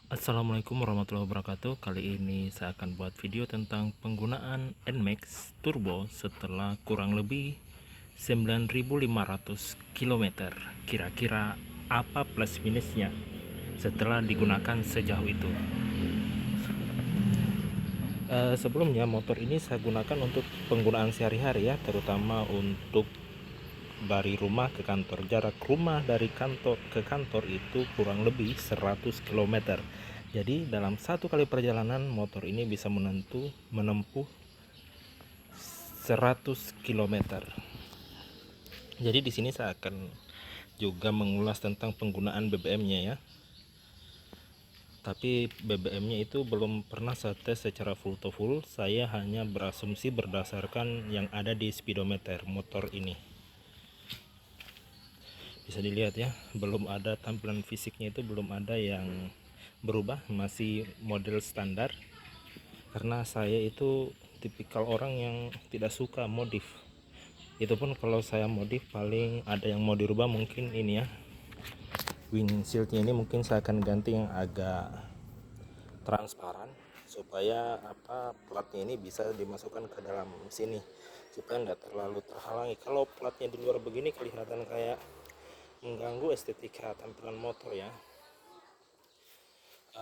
Assalamualaikum warahmatullahi wabarakatuh. Kali ini saya akan buat video tentang penggunaan NMAX Turbo setelah kurang lebih 9.500 km. Kira-kira apa plus minusnya setelah digunakan sejauh itu? Sebelumnya motor ini saya gunakan untuk penggunaan sehari-hari ya, terutama untuk dari rumah ke kantor. Jarak rumah dari kantor ke kantor itu kurang lebih 100 km. Jadi dalam satu kali perjalanan motor ini bisa menempuh 100 km. Jadi di sini saya akan juga mengulas tentang penggunaan BBM-nya ya. Tapi BBM-nya itu belum pernah saya tes secara full to full. Saya hanya berasumsi berdasarkan yang ada di speedometer motor ini. Bisa dilihat ya, belum ada tampilan fisiknya, itu belum ada yang berubah, masih model standar. Karena saya itu tipikal orang yang tidak suka modif. Itu pun kalau saya modif paling ada yang mau dirubah mungkin ini ya, windshield-nya ini mungkin saya akan ganti yang agak transparan supaya platnya ini bisa dimasukkan ke dalam sini supaya tidak terlalu terhalangi. Kalau platnya di luar begini kelihatan kayak mengganggu estetika tampilan motor ya.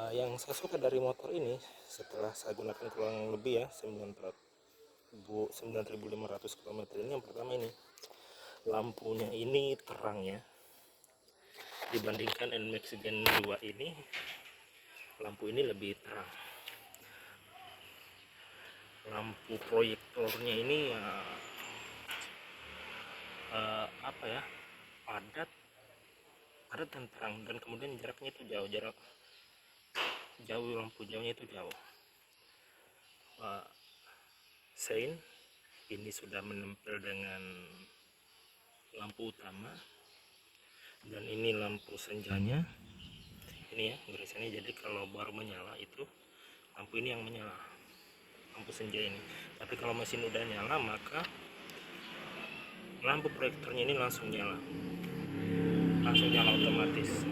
Yang saya suka dari motor ini setelah saya gunakan kurang lebih ya 9.500 km ini, yang pertama ini lampunya ini terang ya, dibandingkan NMAX Gen 2 ini lampu ini lebih terang. Lampu proyektornya ini padat dan terang, dan kemudian jaraknya itu jauh, lampu jauhnya itu jauh. Sein ini sudah menempel dengan lampu utama, dan ini lampu senjanya ini ya garisannya. Jadi kalau baru menyala itu lampu ini yang menyala, lampu senja ini. Tapi kalau mesin udah nyala maka lampu proyektornya ini langsung nyala otomatis.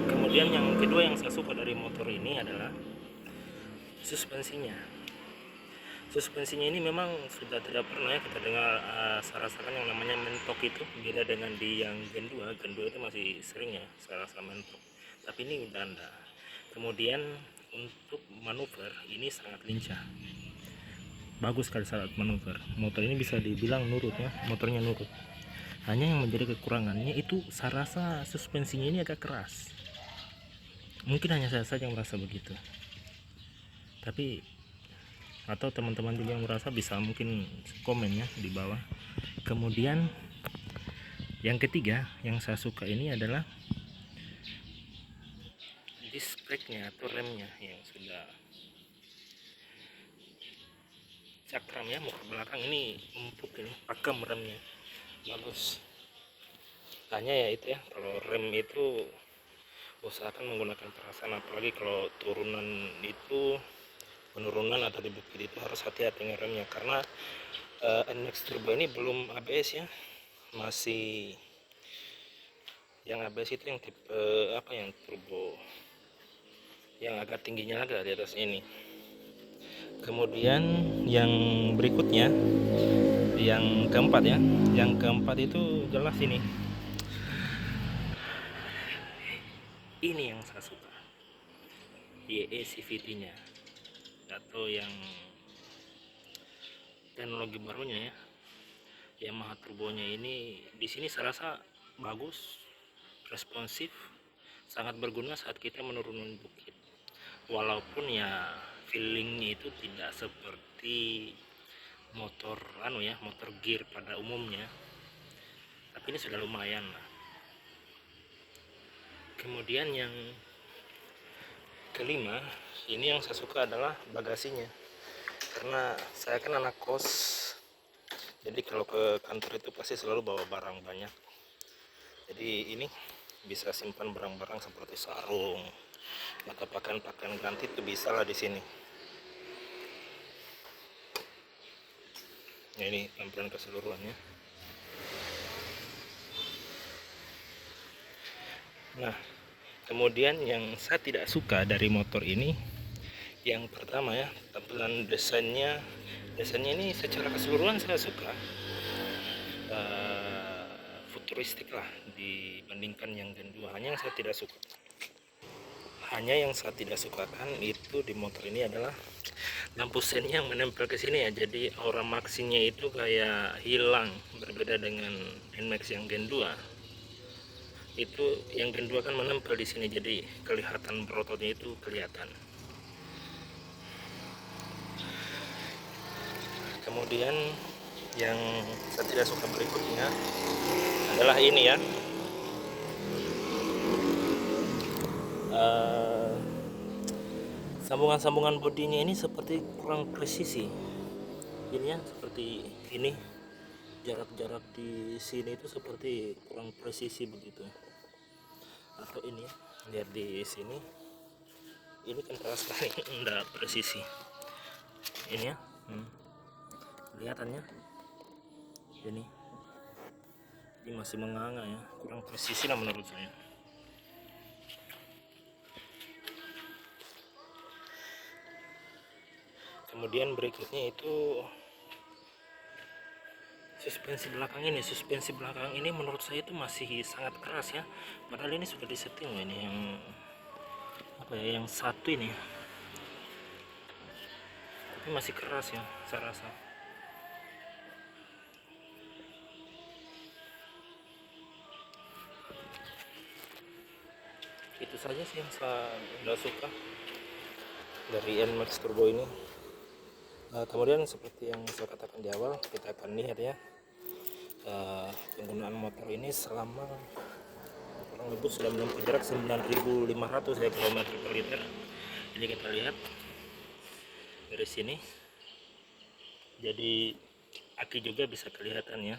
Kemudian yang kedua yang saya suka dari motor ini adalah suspensinya. Suspensinya ini memang sudah tidak pernah ya kita dengar saya yang namanya mentok. Itu beda dengan di yang Gen 2. Gen 2 itu masih sering ya saya mentok, tapi ini udah enggak. Kemudian untuk manuver ini sangat lincah, bagus sekali saat manuver. Motor ini bisa dibilang nurut ya, motornya nurut. Hanya yang menjadi kekurangannya itu saya rasa suspensinya ini agak keras. Mungkin hanya saya saja yang merasa begitu, tapi atau teman-teman juga yang merasa bisa mungkin komen ya di bawah. Kemudian yang ketiga yang saya suka ini adalah disc brake-nya atau remnya yang sudah cakram ya, muka belakang ini empuk, ini pakem remnya, bagus. Hanya ya itu ya, kalau rem itu usahakan menggunakan perasaan, apalagi kalau penurunan atau di bukit itu harus hati-hati dengan remnya, karena NMAX Turbo ini belum ABS ya, masih yang ABS itu yang tipe yang turbo yang agak tingginya agak di atas ini. Kemudian yang berikutnya yang keempat ya, yang keempat itu jelas ini yang saya suka, YE CVT nya atau yang teknologi barunya ya, Yamaha turbonya ini. Di sini saya rasa bagus, responsif, sangat berguna saat kita menurunkan bukit. Walaupun ya feelingnya itu tidak seperti motor motor gear pada umumnya, tapi ini sudah lumayan lah. Kemudian yang kelima ini yang saya suka adalah bagasinya, karena saya kan anak kos, jadi kalau ke kantor itu pasti selalu bawa barang banyak. Jadi ini bisa simpan barang-barang seperti sarung atau pakaian-pakaian ganti, itu bisa lah di sini. Nah, ini tampilan keseluruhannya. Nah, Kemudian yang saya tidak suka dari motor ini, yang pertama ya, tampilan desainnya ini secara keseluruhan saya suka, futuristik lah dibandingkan yang Gen 2. Hanya yang saya tidak sukakan itu di motor ini adalah lampu sen yang menempel ke sini ya. Jadi aura maksinya itu kayak hilang, berbeda dengan NMAX yang Gen 2. Itu yang Gen 2 kan menempel di sini, jadi kelihatan berototnya itu kelihatan. Kemudian yang saya tidak suka berikutnya adalah ini ya, sambungan-sambungan bodinya ini seperti kurang presisi. Ini ya seperti ini, jarak-jarak di sini itu seperti kurang presisi begitu. Atau ini ya, lihat di sini, ini kental sekali, enggak presisi. Ini ya, kelihatannya ini masih menganga ya, kurang presisi lah menurut saya. Kemudian berikutnya itu suspensi belakang ini menurut saya itu masih sangat keras ya, padahal ini sudah disetting loh, ini yang apa ya, yang satu ini, tapi masih keras ya saya rasa. Itu saja sih yang saya tidak suka dari NMAX Turbo ini. Kemudian seperti yang saya katakan di awal, kita akan lihat ya penggunaan motor ini selama kurang lebih sudah menempuh jarak 9.500 ya km per liter. Jadi kita lihat dari sini, jadi aki juga bisa kelihatan ya.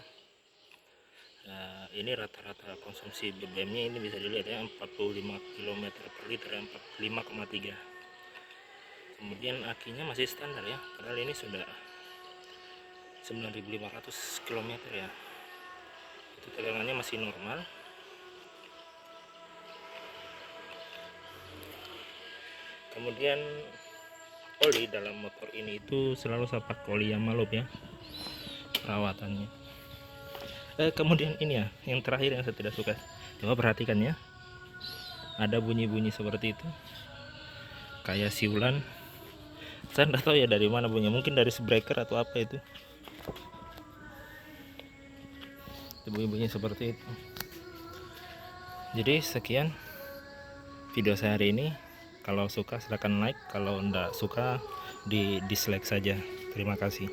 Ini rata-rata konsumsi BBM nya ini bisa dilihat ya, 45 km per liter, 45,3. Kemudian akinya masih standar ya, padahal ini sudah 9.500 km ya. Itu tegangannya masih normal. Kemudian oli dalam motor ini itu selalu saya pakai oli Yamalop ya perawatannya. Kemudian ini ya, yang terakhir yang saya tidak suka, coba perhatikan ya, ada bunyi-bunyi seperti itu kayak siulan. Saya tidak tahu ya dari mana bunyinya, mungkin dari breaker atau apa itu bunyi-bunyi seperti itu. Jadi sekian video saya hari ini. Kalau suka silahkan like, kalau tidak suka di dislike saja. Terima kasih.